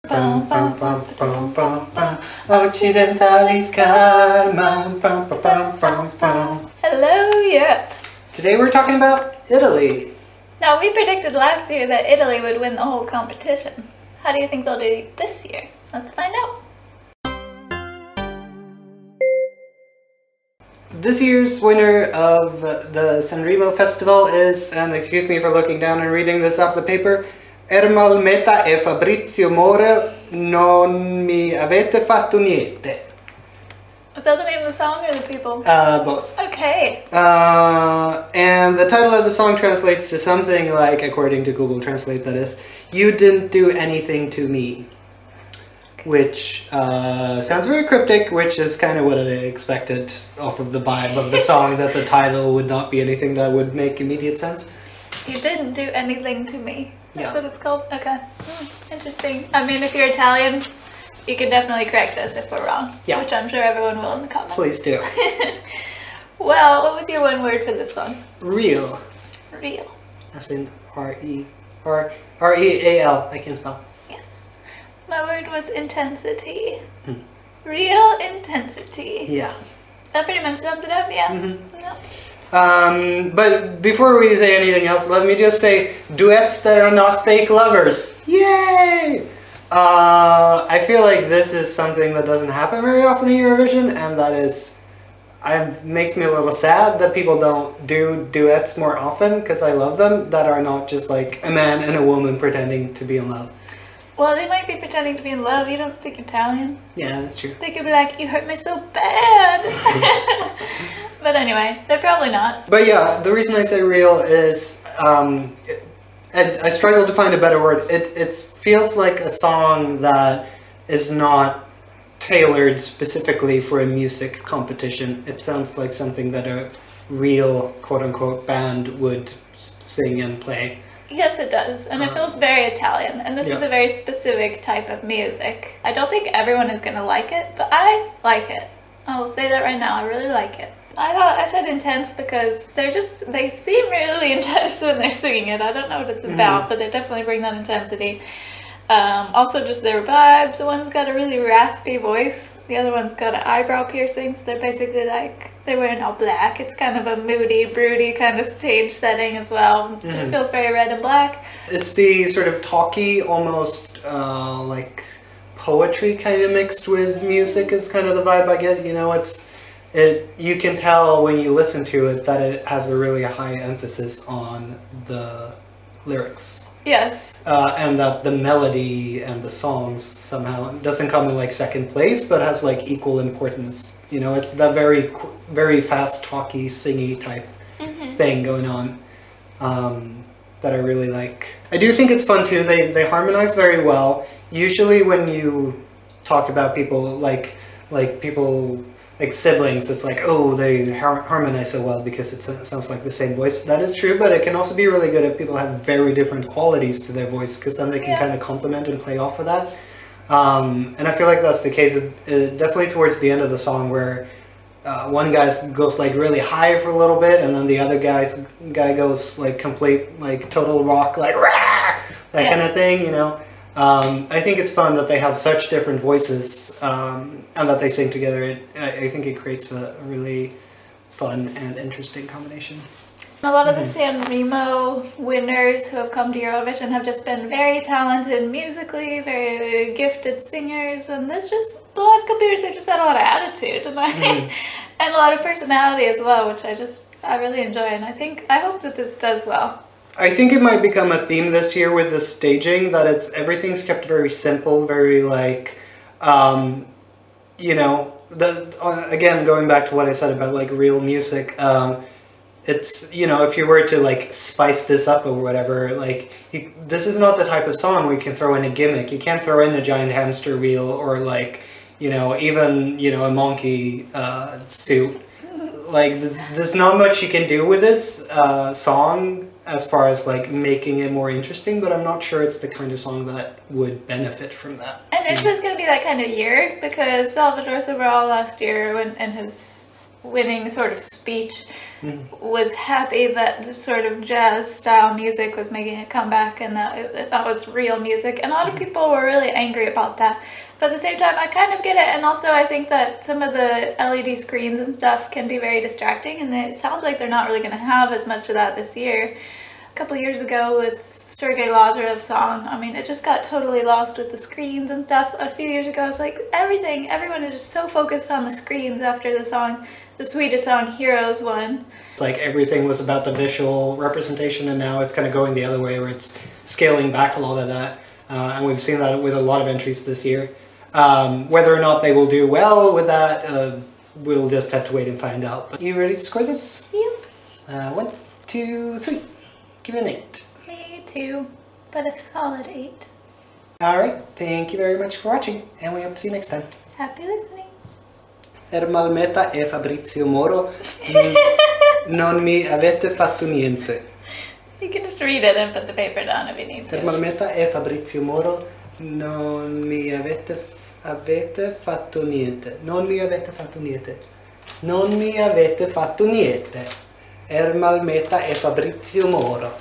Pam, pam, pam, pam, pam, pam. Occidentalis karma. Pam, pam, pam, pam, pam. Hello, Europe. Today we're talking about Italy. Now, we predicted last year that Italy would win the whole competition. How do you think they'll do this year? Let's find out. This year's winner of the Sanremo Festival is, and excuse me for looking down and reading this off the paper, Ermal e Fabrizio Moro, non mi avete fatto niente. Is that the name of the song or the people? Both. Okay. And the title of the song translates to something like, according to Google Translate that is, "You didn't do anything to me." Which sounds very cryptic, which is kind of what I expected off of the vibe of the song, that the title would not be anything that would make immediate sense. You didn't do anything to me. That's Yeah. what it's called? Okay. Interesting. I mean, if you're Italian, you can definitely correct us if we're wrong. Yeah. Which I'm sure everyone will in the comments. Please do. Well, what was your one word for this song? Real. Real. As in R-E-A-L. I can't spell. Yes. My word was intensity. Real intensity. Yeah. That pretty much sums it up, yeah. Yeah. But before we say anything else, let me just say, duets that are not fake lovers. Yay! I feel like this is something that doesn't happen very often in Eurovision, and that is, makes me a little sad that people don't do duets more often, because I love them, that are not just like a man and a woman pretending to be in love. Well, they might be pretending to be in love. You don't speak Italian. Yeah, that's true. They could be like, you hurt me so bad. But anyway, they're probably not. But yeah, the reason I say real is, I struggle to find a better word. It feels like a song that is not tailored specifically for a music competition. It sounds like something that a real quote-unquote band would sing and play. Yes, it does. And it feels very Italian. And this is a very specific type of music. I don't think everyone is going to like it, but I like it. I will say that right now. I really like it. I said intense because they seem really intense when they're singing it. I don't know what it's about, but they definitely bring that intensity. Also just their vibes. One's got a really raspy voice. The other one's got an eyebrow piercing. So they're basically like, they're wearing all black. It's kind of a moody, broody kind of stage setting as well. It just feels very red and black. It's the sort of talky, almost like poetry kind of mixed with music is kind of the vibe I get. You know, you can tell when you listen to it that it has a really high emphasis on the lyrics. Yes. And that the melody and the songs somehow doesn't come in like second place, but has like equal importance. You know, it's that very fast, talky, singy type thing going on that I really like. I do think it's fun too. They harmonize very well. Usually when you talk about people like people like siblings, it's like, oh, they harmonize so well because it sounds like the same voice. That is true, but it can also be really good if people have very different qualities to their voice, because then they can kind of complement and play off of that. And I feel like that's the case definitely towards the end of the song, where one guy goes like really high for a little bit, and then the other guy goes like complete, like total rock, like rah! That kind of thing, you know. I think it's fun that they have such different voices and that they sing together. I think it creates a really fun and interesting combination. A lot of the Sanremo winners who have come to Eurovision have just been very talented musically, very gifted singers, and the last couple years they've just had a lot of attitude and and a lot of personality as well, which I really enjoy, and I hope that this does well. I think it might become a theme this year with the staging, that everything's kept very simple, very like, you know, again, going back to what I said about like real music, it's, you know, if you were to like spice this up or whatever, like this is not the type of song where you can throw in a gimmick. You can't throw in a giant hamster wheel or like, you know, even, you know, a monkey suit. Like there's not much you can do with this song as far as like making it more interesting, but I'm not sure it's the kind of song that would benefit from that. And is this going to be that kind of year? Because Salvador Sobral last year in his winning sort of speech was happy that this sort of jazz style music was making a comeback and that was real music. And a lot of people were really angry about that. But at the same time, I kind of get it. And also I think that some of the LED screens and stuff can be very distracting, and it sounds like they're not really going to have as much of that this year. A couple years ago with Sergei Lazarev's song, I mean, it just got totally lost with the screens and stuff. A few years ago, it's like everyone is just so focused on the screens after the song, the Swedish song Heroes won. It's like everything was about the visual representation, and now it's kind of going the other way where it's scaling back a lot of that. And we've seen that with a lot of entries this year. Whether or not they will do well with that, we'll just have to wait and find out. But you ready to score this? Yep. 1, 2, 3. Give it an 8. Me too, but a solid 8. Alright, thank you very much for watching, and we hope to see you next time. Happy listening. Ermal meta e Fabrizio Moro. Non mi avete fatto niente. You can just read it and put the paper down if you need to. Ermal meta e Fabrizio Moro. Non mi avete fatto niente. Non mi avete fatto niente. Non mi avete fatto niente. Ermal meta e Fabrizio Moro.